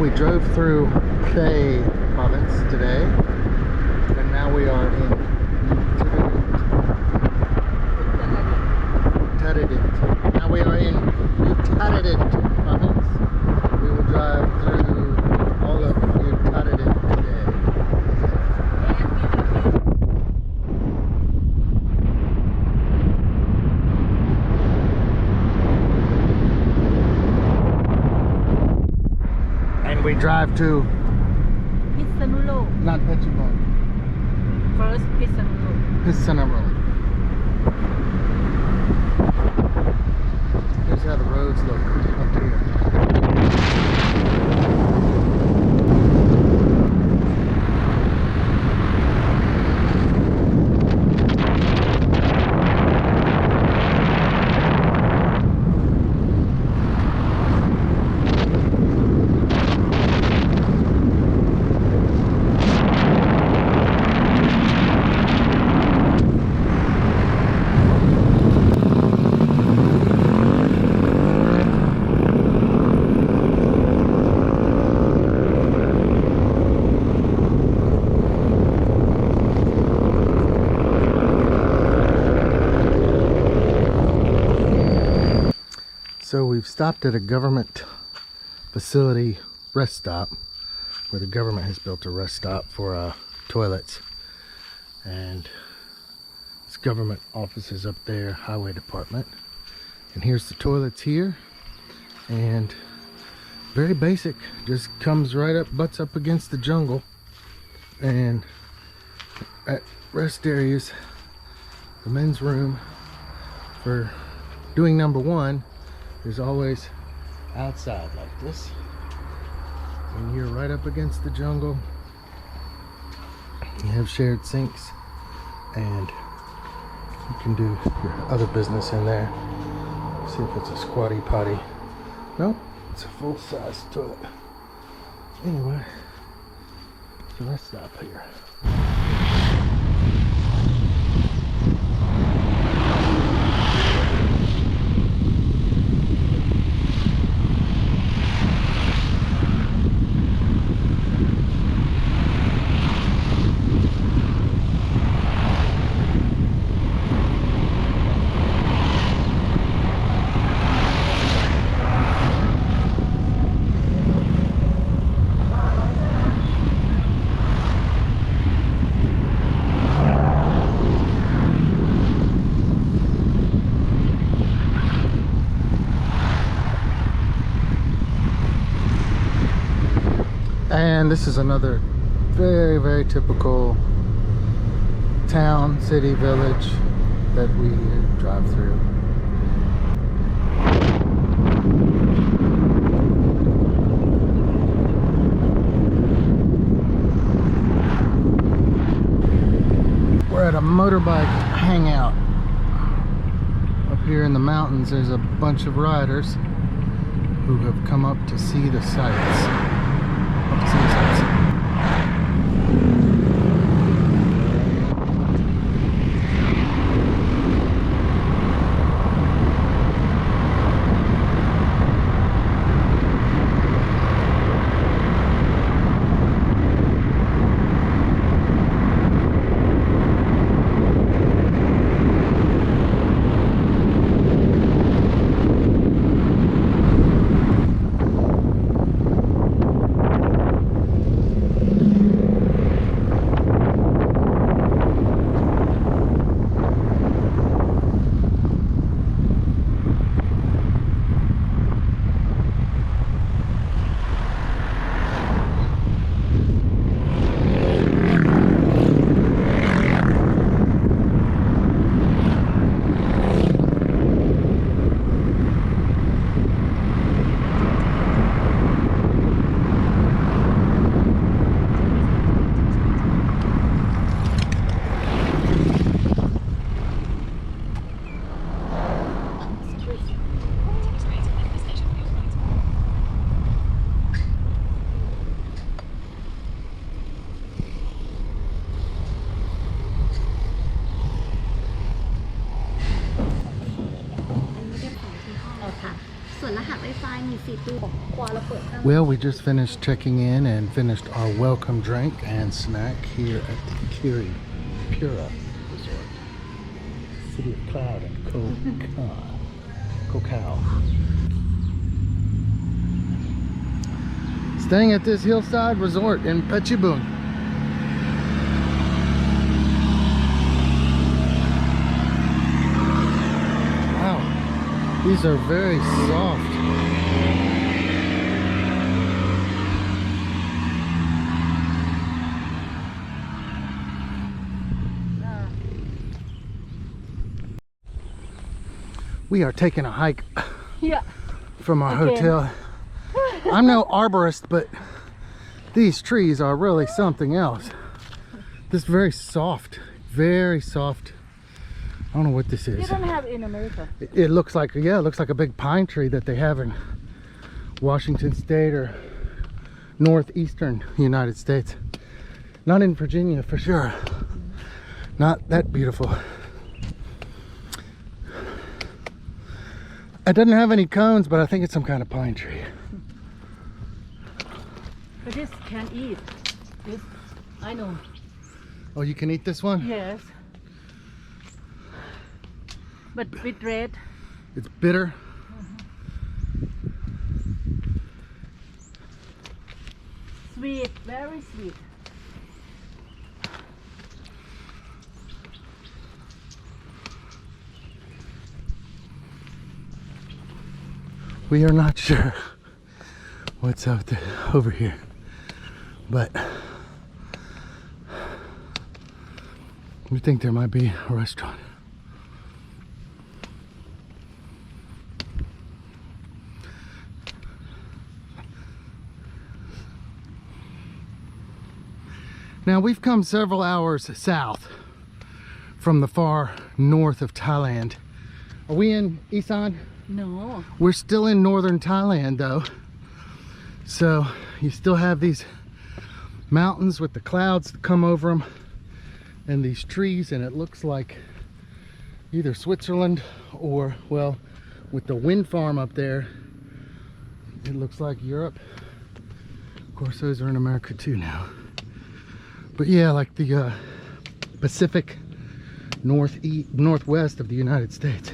we drove through Phrae province today, and now we are in Uttaradit. Now we are in Uttaradit province. We will drive through all of Uttaradit today. And we drive to not Phetchabun. First Phetchabun. Here's how the roads look up here. So we've stopped at a government facility rest stop where the government has built a rest stop for toilets, and this government office is up there, highway department, and here's the toilets here, and very basic, just comes right up, butts up against the jungle. And at rest areas, the men's room for doing number one is always outside like this, and you're right up against the jungle. You have shared sinks, and you can do your other business in there. See if it's a squatty potty. Nope, it's a full-size toilet. Anyway, so let's stop here. And this is another very typical town, city, village that we drive through. We're at a motorbike hangout. Up here in the mountains, there's a bunch of riders who have come up to see the sights. Well, we just finished checking in and finished our welcome drink and snack here at the Kiri Pura Resort. City of Cloud and Kaew. Staying at this hillside resort in Phetchabun. Wow, these are very soft. We are taking a hike from our hotel. I'm no arborist, but these trees are really something else. This is very soft, very soft. I don't know what this is. You don't have in America. It looks like, yeah, it looks like a big pine tree that they have in Washington State or northeastern United States. Not in Virginia for sure. Not that beautiful. It doesn't have any cones, but I think it's some kind of pine tree. But this can eat. This, I know. Oh, you can eat this one? Yes. But with red. It's bitter. Sweet, very sweet. We are not sure what's out there over here, but we think there might be a restaurant. Now we've come several hours south from the far north of Thailand. Are we in Isan? No. We're still in northern Thailand though. So you still have these mountains with the clouds that come over them and these trees, and it looks like either Switzerland or, well, with the wind farm up there, it looks like Europe. Of course, those are in America too now. But yeah, like the Pacific northwest of the United States.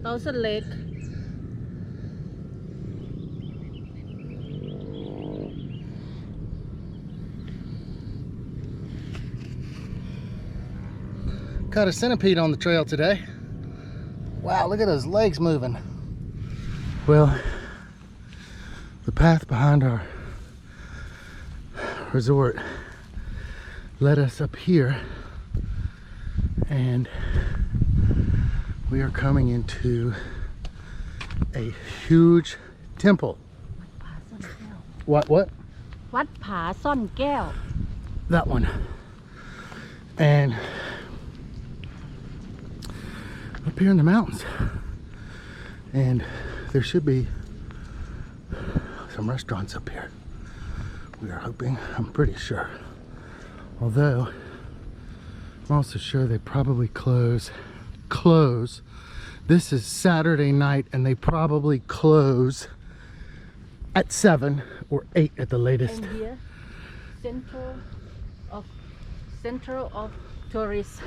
Also lake. Caught a centipede on the trail today. Wow, look at those legs moving. Well, the path behind our resort led us up here, and we are coming into a huge temple. What? Wat Pha Sorn Kaew. That one. And up here in the mountains. And there should be some restaurants up here. We are hoping, I'm pretty sure. Although, I'm also sure they probably close. This is Saturday night, and they probably close at 7 or 8 at the latest. And here, center of tourists.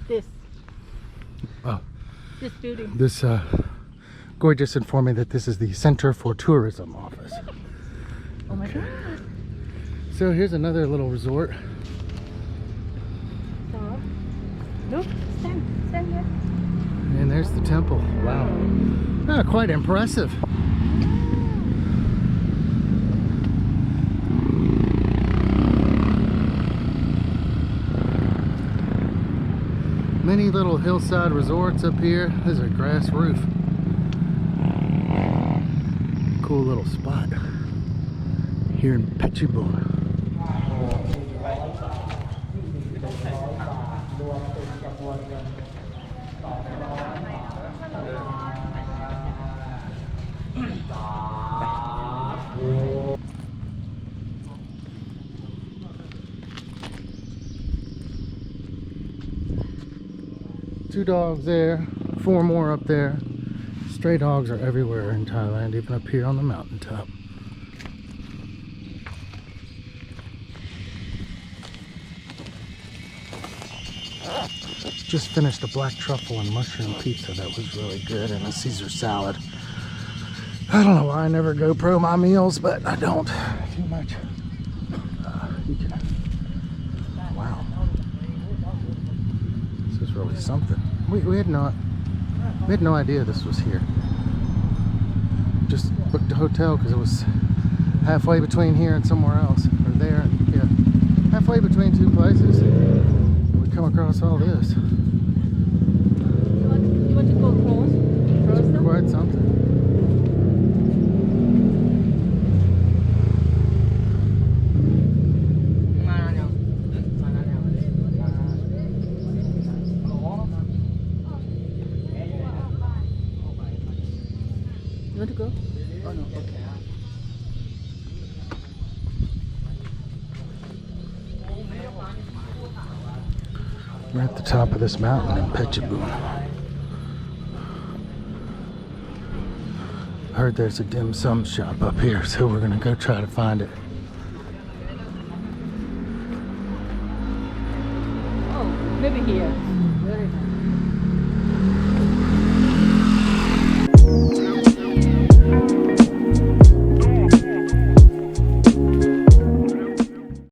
This. Oh. This building. This Goy just informed me that this is the Center for Tourism office. Oh my God. So here's another little resort. So, look, stand here. And there's the temple. Wow. Oh, quite impressive. Many little hillside resorts up here. There's a grass roof. Cool little spot here in Phetchabun. 2 dogs there, 4 more up there. Stray dogs are everywhere in Thailand, even up here on the mountaintop. Just finished a black truffle and mushroom pizza that was really good, and a Caesar salad. I don't know why I never GoPro my meals, but I don't too much. Wow, this is really something. We had no idea this was here. Just booked a hotel because it was halfway between here and somewhere else, or there, and yeah, halfway between 2 places. And we come across all this. You want to go close? It's quite something. You want to go? Oh no, okay. We're at the top of this mountain in Phetchabun. Heard there's a dim sum shop up here, so we're gonna go try to find it. Oh, maybe here. Very nice.